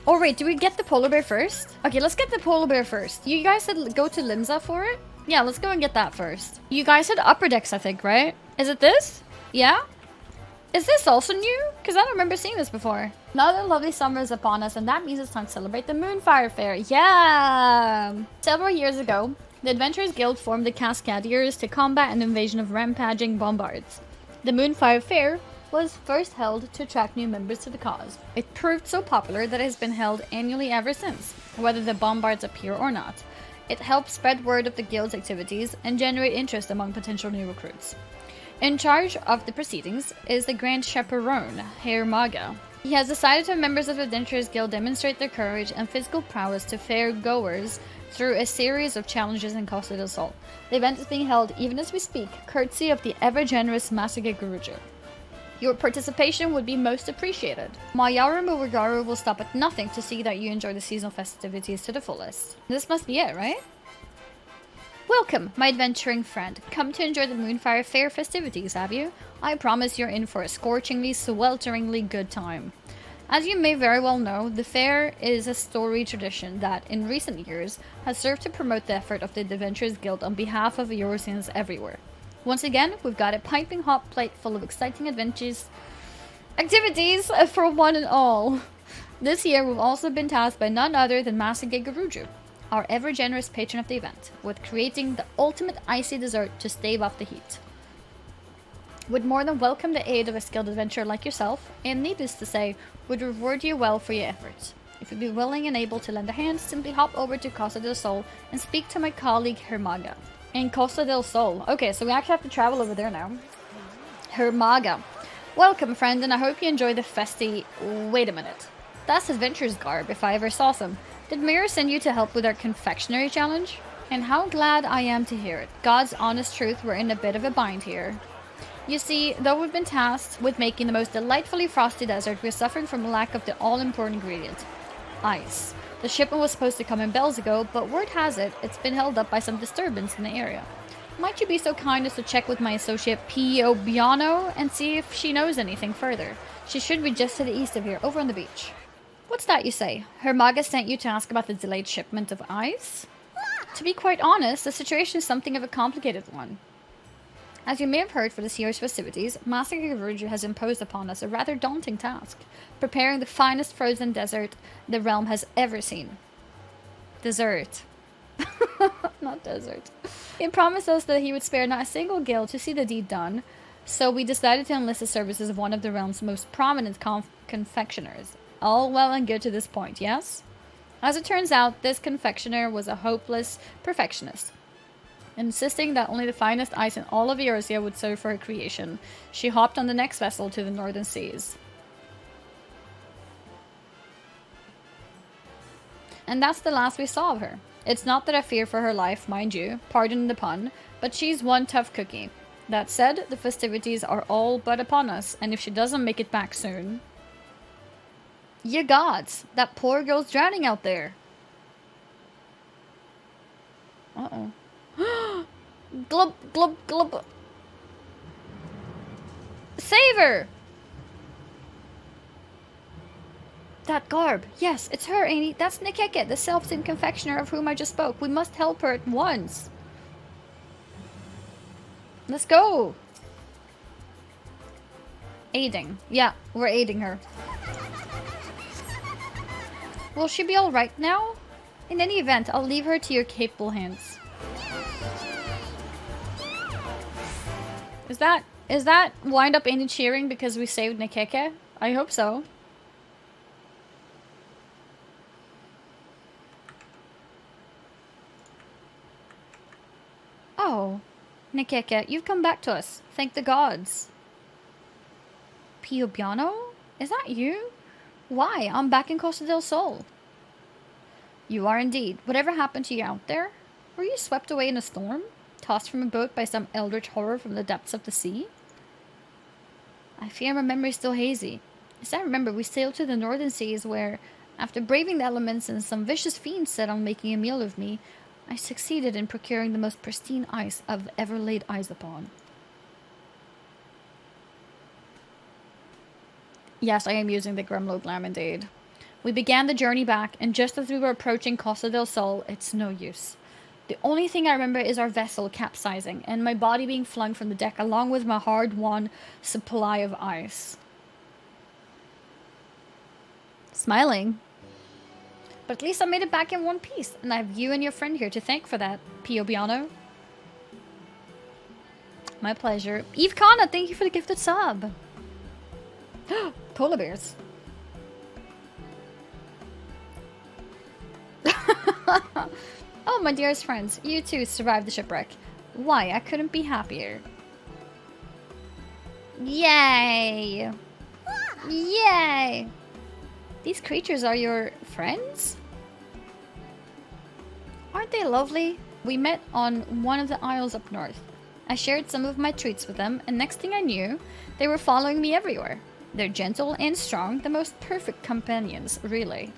Oh wait, do we get the polar bear first? Okay, let's get the polar bear first. You guys said go to Limsa for it? Yeah, let's go and get that first. You guys said upper decks, I think, right? Is it this? Yeah? Is this also new? Because I don't remember seeing this before. Another lovely summer is upon us, and that means it's time to celebrate the Moonfire Faire. Yeah! Several years ago, the Adventurers Guild formed the Cascadiers to combat an invasion of rampaging bombards. The Moonfire Faire was first held to attract new members to the cause. It proved so popular that it has been held annually ever since, whether the bombards appear or not. It helps spread word of the guild's activities and generate interest among potential new recruits. In charge of the proceedings is the Grand Chaperone, Herr Maga. He has decided to have members of the Adventurers Guild demonstrate their courage and physical prowess to fair goers through a series of challenges in Costa del Sol. The event is being held even as we speak, courtesy of the ever-generous Masage Guruju. Your participation would be most appreciated. Mayaru Muwagaru will stop at nothing to see that you enjoy the seasonal festivities to the fullest. This must be it, right? Welcome, my adventuring friend. Come to enjoy the Moonfire Faire festivities, have you? I promise you're in for a scorchingly, swelteringly good time. As you may very well know, the fair is a storied tradition that, in recent years, has served to promote the effort of the Adventurers Guild on behalf of Eorzeans everywhere. Once again, we've got a piping hot plate full of exciting activities for one and all. This year, we've also been tasked by none other than Masage Guruju, our ever-generous patron of the event, with creating the ultimate icy dessert to stave off the heat. Would more than welcome the aid of a skilled adventurer like yourself, and needless to say, would reward you well for your efforts. If you'd be willing and able to lend a hand, simply hop over to Costa del Sol and speak to my colleague Hermaga. In Costa del Sol. Okay, so we actually have to travel over there now. Hermaga. Welcome, friend, and I hope you enjoy the festi... Wait a minute. That's adventurer's garb, if I ever saw some. Did Mira send you to help with our confectionery challenge? And how glad I am to hear it. God's honest truth, we're in a bit of a bind here. You see, though we've been tasked with making the most delightfully frosty desert, we're suffering from a lack of the all-important ingredient. Ice. The shipment was supposed to come in bells ago, but word has it, it's been held up by some disturbance in the area. Might you be so kind as to check with my associate Pio Biano and see if she knows anything further? She should be just to the east of here, over on the beach. What's that you say? Her Maga sent you to ask about the delayed shipment of ice? To be quite honest, the situation is something of a complicated one. As you may have heard for this year's festivities, Master Guruju has imposed upon us a rather daunting task, preparing the finest frozen dessert the realm has ever seen. Dessert. Not desert. He promised us that he would spare not a single guild to see the deed done, so we decided to enlist the services of one of the realm's most prominent confectioners. All well and good to this point, yes? As it turns out, this confectioner was a hopeless perfectionist. Insisting that only the finest ice in all of Eorzea would serve for her creation, she hopped on the next vessel to the northern seas. And that's the last we saw of her. It's not that I fear for her life, mind you, pardon the pun, but she's one tough cookie. That said, the festivities are all but upon us, and if she doesn't make it back soon... Ye gods! That poor girl's drowning out there! Uh-oh. Glub, glub, glub. Save her! That garb. Yes, it's her, Annie. That's Nikeke, the self-same confectioner of whom I just spoke. We must help her at once. Let's go. Aiding. Yeah, we're aiding her. Will she be alright now? In any event, I'll leave her to your capable hands. Is that wind up Annie cheering because we saved Nikeke? I hope so. Oh, Nikeke, you've come back to us. Thank the gods. Piobiano? Is that you? Why? I'm back in Costa del Sol. You are indeed. Whatever happened to you out there? Were you swept away in a storm? Tossed from a boat by some eldritch horror from the depths of the sea? I fear my memory's still hazy. As I remember, we sailed to the northern seas where, after braving the elements and some vicious fiends set on making a meal of me, I succeeded in procuring the most pristine ice I've ever laid eyes upon. Yes, I am using the Gremlo Glam indeed. We began the journey back, and just as we were approaching Costa del Sol, it's no use. The only thing I remember is our vessel capsizing, and my body being flung from the deck along with my hard-won supply of ice. Smiling. But at least I made it back in one piece, and I have you and your friend here to thank for that, Piobiano. My pleasure. Eve Kana, thank you for the gifted sub. Polar bears. Oh, my dearest friends, you too survived the shipwreck. Why, I couldn't be happier. Yay! Yay! These creatures are your friends? Aren't they lovely? We met on one of the isles up north. I shared some of my treats with them, and next thing I knew, they were following me everywhere. They're gentle and strong, the most perfect companions, really.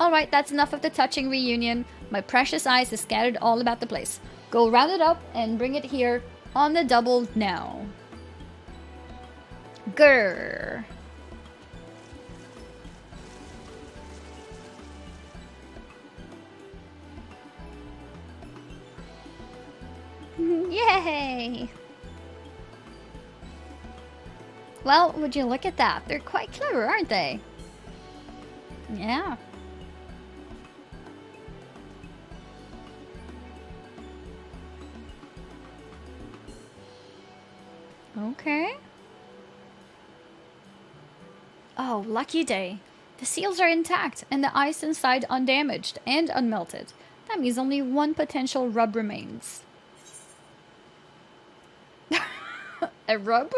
Alright, that's enough of the touching reunion. My precious ice is scattered all about the place. Go round it up and bring it here on the double now. Grrr. Yay! Well, would you look at that? They're quite clever, aren't they? Yeah. Okay. Oh, lucky day. The seals are intact and the ice inside undamaged and unmelted. That means only one potential rub remains. A rub?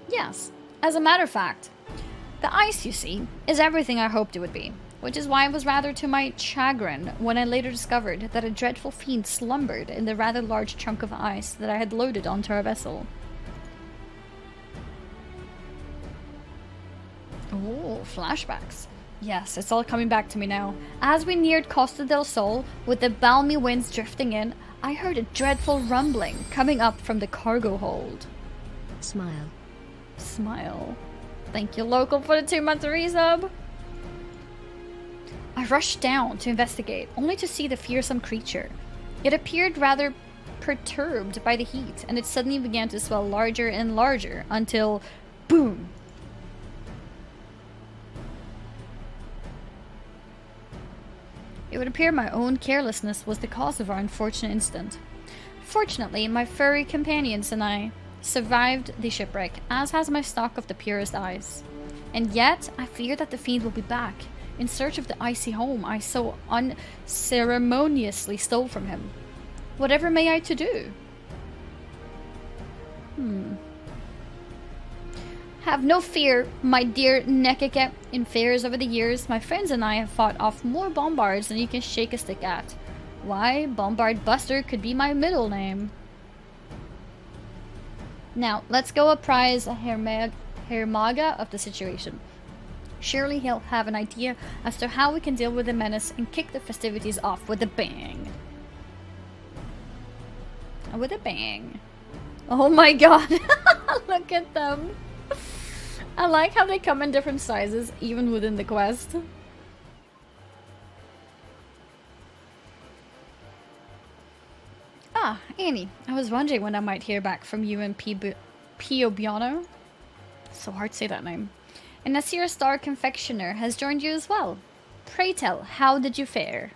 Yes. As a matter of fact, the ice, you see, is everything I hoped it would be. Which is why it was rather to my chagrin when I later discovered that a dreadful fiend slumbered in the rather large chunk of ice that I had loaded onto our vessel. Oh, flashbacks. Yes, it's all coming back to me now. As we neared Costa del Sol, with the balmy winds drifting in, I heard a dreadful rumbling coming up from the cargo hold. Smile. Smile. Thank you, local, for the 2-month resub. I rushed down to investigate, only to see the fearsome creature. It appeared rather perturbed by the heat, and it suddenly began to swell larger and larger until, boom! It would appear my own carelessness was the cause of our unfortunate incident. Fortunately, my furry companions and I survived the shipwreck, as has my stock of the purest ice. And yet, I fear that the fiend will be back, in search of the icy home I so unceremoniously stole from him. Whatever may I to do? Have no fear, my dear Nekeke. In fairs over the years, my friends and I have fought off more bombards than you can shake a stick at. Why, Bombard Buster could be my middle name. Now, let's go apprise Hermaga of the situation. Surely he'll have an idea as to how we can deal with the menace and kick the festivities off with a bang. With a bang. Oh my god. Look at them. I like how they come in different sizes, even within the quest. Ah, Annie. I was wondering when I might hear back from you and Piobiano. So hard to say that name. And Nasir Star Confectioner has joined you as well. Pray tell, how did you fare?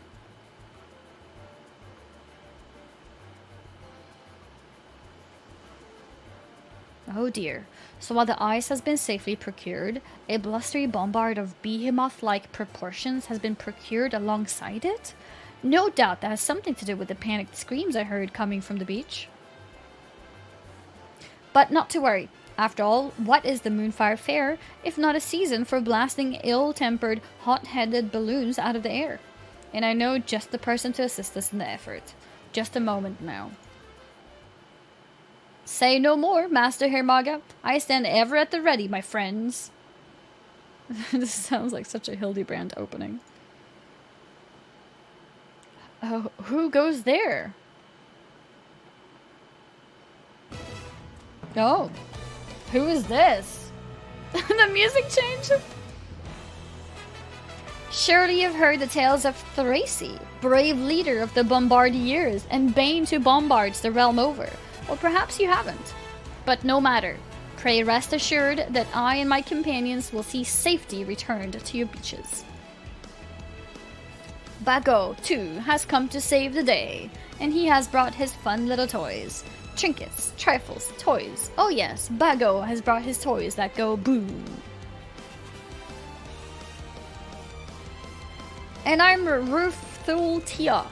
Oh dear. So while the ice has been safely procured, a blustery bombard of behemoth-like proportions has been procured alongside it? No doubt that has something to do with the panicked screams I heard coming from the beach. But not to worry. After all, what is the Moonfire Faire if not a season for blasting ill-tempered, hot-headed balloons out of the air? And I know just the person to assist us in the effort. Just a moment now. Say no more, Master Hermaga. I stand ever at the ready, my friends. This sounds like such a Hildebrand opening. Oh, who goes there? Oh. Who is this? The music changed. Surely you've heard the tales of Thraci, brave leader of the Bombardiers and bane to Bombards the realm over. Or perhaps you haven't. But no matter. Pray rest assured that I and my companions will see safety returned to your beaches. Bago, too, has come to save the day, and he has brought his fun little toys. Trinkets, trifles, toys. Oh yes, Bago has brought his toys that go boom. And I'm Rufthultia.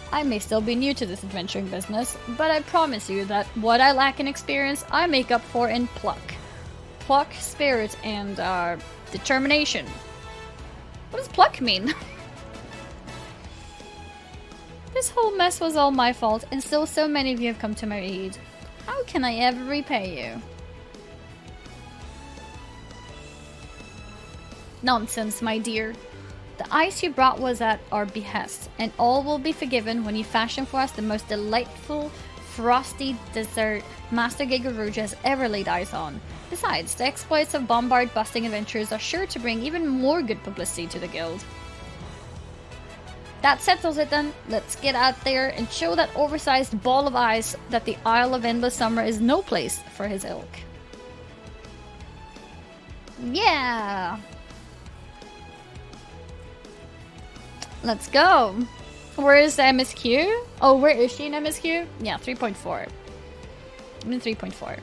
I may still be new to this adventuring business, but I promise you that what I lack in experience, I make up for in pluck. Pluck, spirit, and, determination. What does pluck mean? This whole mess was all my fault, and still so many of you have come to my aid. How can I ever repay you? Nonsense, my dear. The ice you brought was at our behest, and all will be forgiven when you fashion for us the most delightful, frosty dessert Master Gigarouge has ever laid eyes on. Besides, the exploits of bombard-busting adventurers are sure to bring even more good publicity to the guild. That settles it then. Let's get out there and show that oversized ball of ice that the Isle of Endless Summer is no place for his ilk. Yeah! Let's go. Where is the MSQ? Oh, where is she in MSQ? Yeah, 3.4. I'm in 3.4.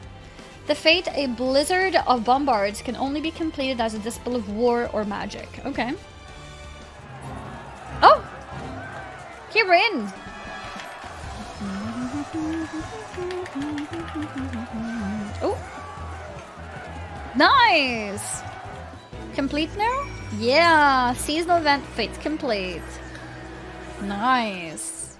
The fate, a blizzard of bombards, can only be completed as a display of war or magic. Okay. Oh! Here we're in! Oh! Nice! Complete now? Yeah! Seasonal event fate complete. Nice.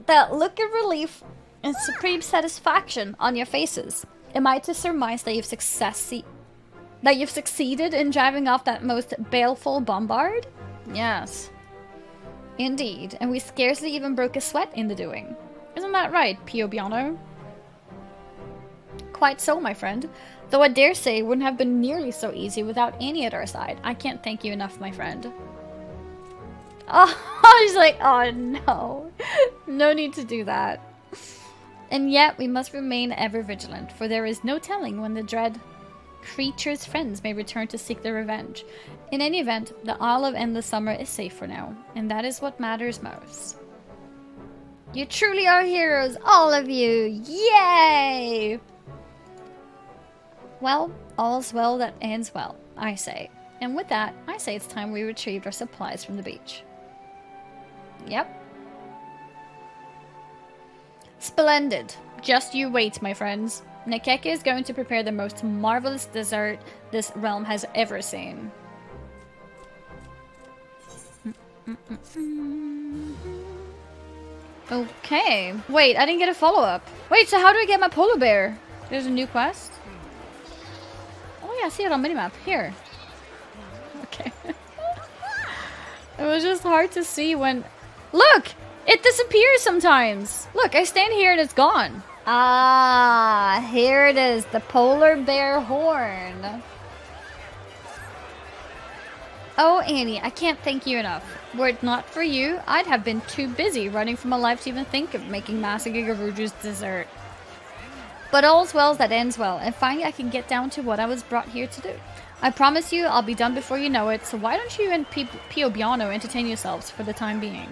That look of relief and supreme satisfaction on your faces. Am I to surmise that you've succeeded in driving off that most baleful bombard? Yes. Indeed, and we scarcely even broke a sweat in the doing. Isn't that right, Piobiano? Quite so, my friend. Though I dare say it wouldn't have been nearly so easy without Annie at our side. I can't thank you enough, my friend. Oh, I was like, oh no. No need to do that. And yet, we must remain ever vigilant, for there is no telling when the dread creature's friends may return to seek their revenge. In any event, the Isle of Endless Summer is safe for now, and that is what matters most. You truly are heroes, all of you! Yay! Well, all's well that ends well, I say. And with that, I say it's time we retrieved our supplies from the beach. Yep. Splendid. Just you wait, my friends. Nekeke is going to prepare the most marvelous dessert this realm has ever seen. Okay. Wait, I didn't get a follow-up. Wait, so how do I get my polar bear? There's a new quest? Oh yeah, I see it on minimap. Here. Okay. It was just hard to see when... Look! It disappears sometimes! Look, I stand here and it's gone. Ah, here it is. The polar bear horn. Oh, Annie, I can't thank you enough. Were it not for you, I'd have been too busy running for my life to even think of making Master Gigarouge's dessert. But all's well that ends well, and finally I can get down to what I was brought here to do. I promise you I'll be done before you know it, so why don't you and Piobiano entertain yourselves for the time being?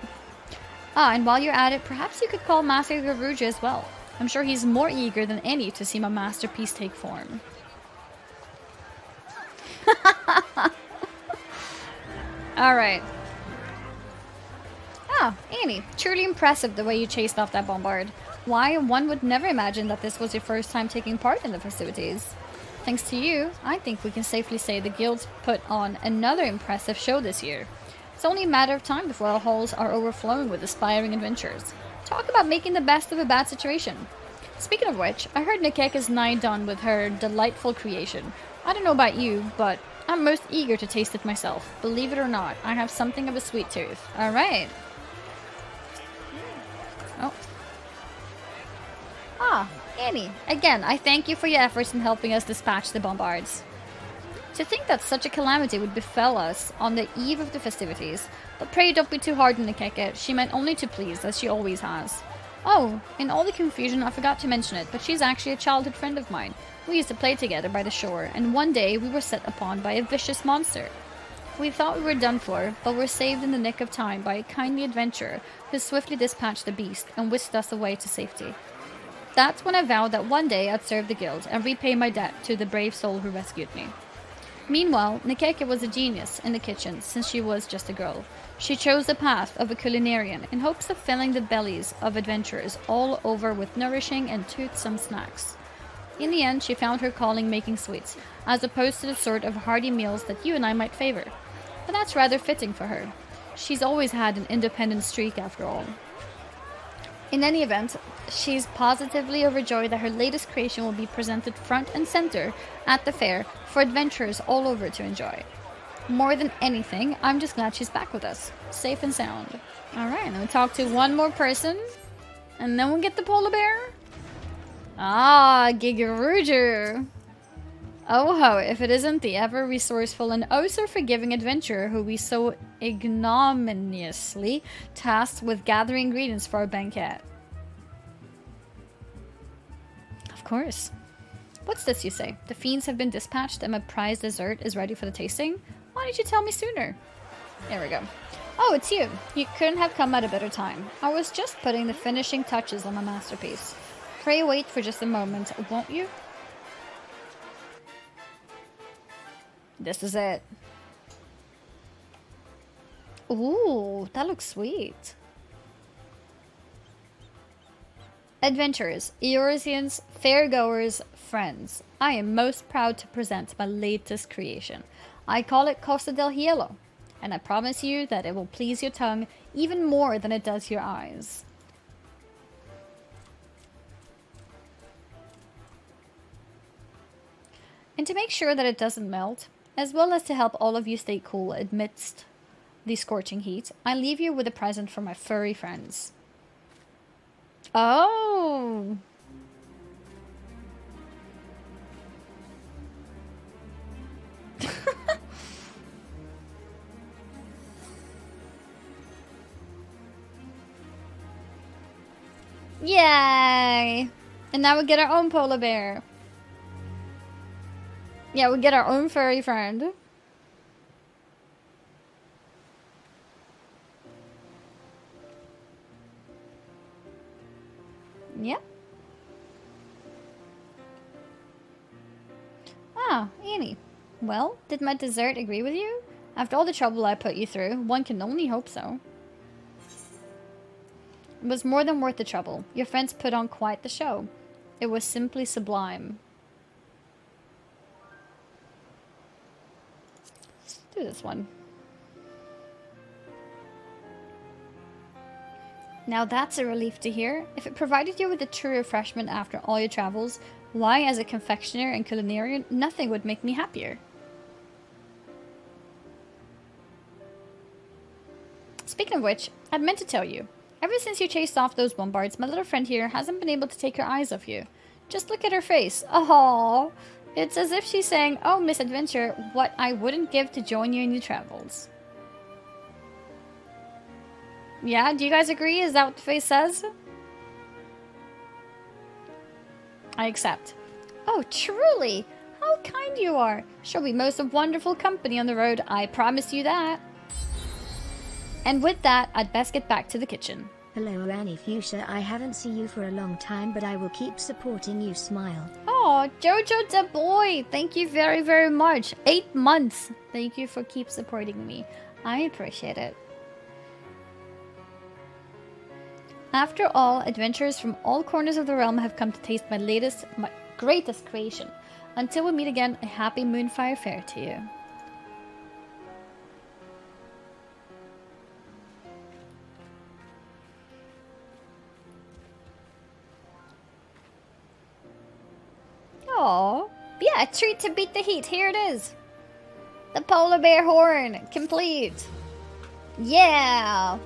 Ah, and while you're at it, perhaps you could call Master Gigarouge as well. I'm sure he's more eager than any to see my masterpiece take form. Alright. Ah, Annie, truly impressive the way you chased off that bombard. Why, one would never imagine that this was your first time taking part in the festivities. Thanks to you, I think we can safely say the guild's put on another impressive show this year. It's only a matter of time before our halls are overflowing with aspiring adventurers. Talk about making the best of a bad situation. Speaking of which, I heard Nekeke is nigh done with her delightful creation. I don't know about you, but I'm most eager to taste it myself. Believe it or not, I have something of a sweet tooth. Alright. Oh. Ah, Annie. Again, I thank you for your efforts in helping us dispatch the bombards. To think that such a calamity would befell us on the eve of the festivities. But pray don't be too hard on Nikeke. She meant only to please, as she always has. Oh, in all the confusion I forgot to mention it, but she's actually a childhood friend of mine. We used to play together by the shore, and one day we were set upon by a vicious monster. We thought we were done for, but were saved in the nick of time by a kindly adventurer who swiftly dispatched the beast and whisked us away to safety. That's when I vowed that one day I'd serve the guild and repay my debt to the brave soul who rescued me. Meanwhile, Nikeke was a genius in the kitchen since she was just a girl. She chose the path of a culinarian in hopes of filling the bellies of adventurers all over with nourishing and toothsome snacks. In the end, she found her calling making sweets, as opposed to the sort of hearty meals that you and I might favor. But that's rather fitting for her. She's always had an independent streak after all. In any event, she's positively overjoyed that her latest creation will be presented front and center at the fair for adventurers all over to enjoy. More than anything, I'm just glad she's back with us, safe and sound. Alright, let me talk to one more person, and then we'll get the polar bear. Ah, Gigaruger. Oh ho, if it isn't the ever-resourceful and oh-so-forgiving adventurer who we so ignominiously tasked with gathering ingredients for our banquet. Of course. What's this you say? The fiends have been dispatched and my prized dessert is ready for the tasting? Why didn't you tell me sooner? There we go. Oh, it's you. You couldn't have come at a better time. I was just putting the finishing touches on my masterpiece. Pray wait for just a moment, won't you? This is it. Ooh, that looks sweet. Adventurers, Eorzeans, fairgoers, friends. I am most proud to present my latest creation. I call it Costa del Hielo, and I promise you that it will please your tongue even more than it does your eyes. And to make sure that it doesn't melt, as well as to help all of you stay cool amidst the scorching heat, I leave you with a present for my furry friends. Oh! Yay! And now we get our own polar bear. Yeah, we get our own furry friend. Yep. Ah, Annie. Well, did my dessert agree with you? After all the trouble I put you through, one can only hope so. It was more than worth the trouble. Your friends put on quite the show. It was simply sublime. Let's do this one. Now that's a relief to hear. If it provided you with a true refreshment after all your travels, why, as a confectioner and culinarian, nothing would make me happier. Speaking of which, I meant to tell you. Ever since you chased off those bombards, my little friend here hasn't been able to take her eyes off you. Just look at her face. Oh, it's as if she's saying, "Oh, Miss Adventure, what I wouldn't give to join you in your travels." Yeah, do you guys agree? Is that what the face says? I accept. Oh, truly! How kind you are! She'll be most wonderful company on the road, I promise you that. And with that, I'd best get back to the kitchen. Hello AnnieFuchsia, I haven't seen you for a long time, but I will keep supporting you, smile. Oh, Jojo the boy! Thank you very, very much. 8 months! Thank you for keep supporting me. I appreciate it. After all, adventurers from all corners of the realm have come to taste my greatest creation. Until we meet again, a happy Moonfire Faire to you. Aww. Yeah, a treat to beat the heat. Here it is. The polar bear horn, complete. Yeah.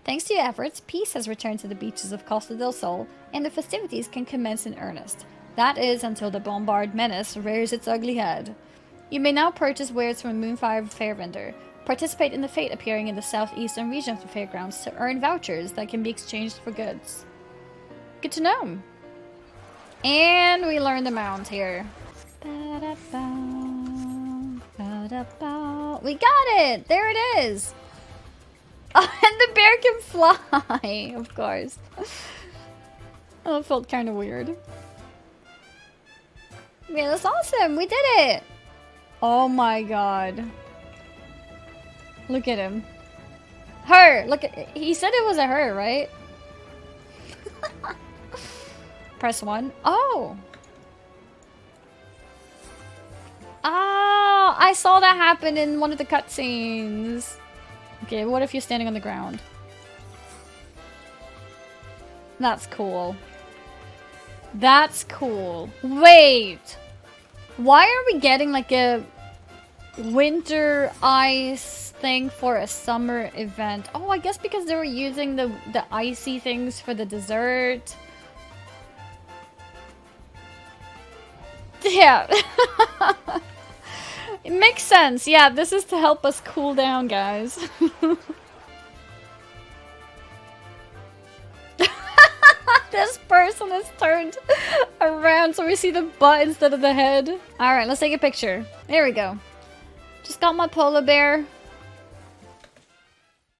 Thanks to your efforts, peace has returned to the beaches of Costa del Sol, and the festivities can commence in earnest. That is, until the Bombard Menace rears its ugly head. You may now purchase wares from a Moonfire Faire vendor. Participate in the fete appearing in the southeastern region of the fairgrounds to earn vouchers that can be exchanged for goods. Good to know. And we learned the mount here. We got it! There it is! Oh, and the bear can fly! Of course. Oh, it felt kind of weird. Yeah, that's awesome! We did it! Oh my god. Look at him. Her! Look at- he said it was a her, right? Press 1. Oh! Ah! I saw that happen in one of the cutscenes. Okay, what if you're standing on the ground? That's cool. That's cool. Wait! Why are we getting like a winter ice thing for a summer event? Oh, I guess because they were using the icy things for the dessert. Yeah. It makes sense. Yeah, this is to help us cool down, guys. This person is turned around so we see the butt instead of the head. Alright, let's take a picture. There we go. Just got my polar bear.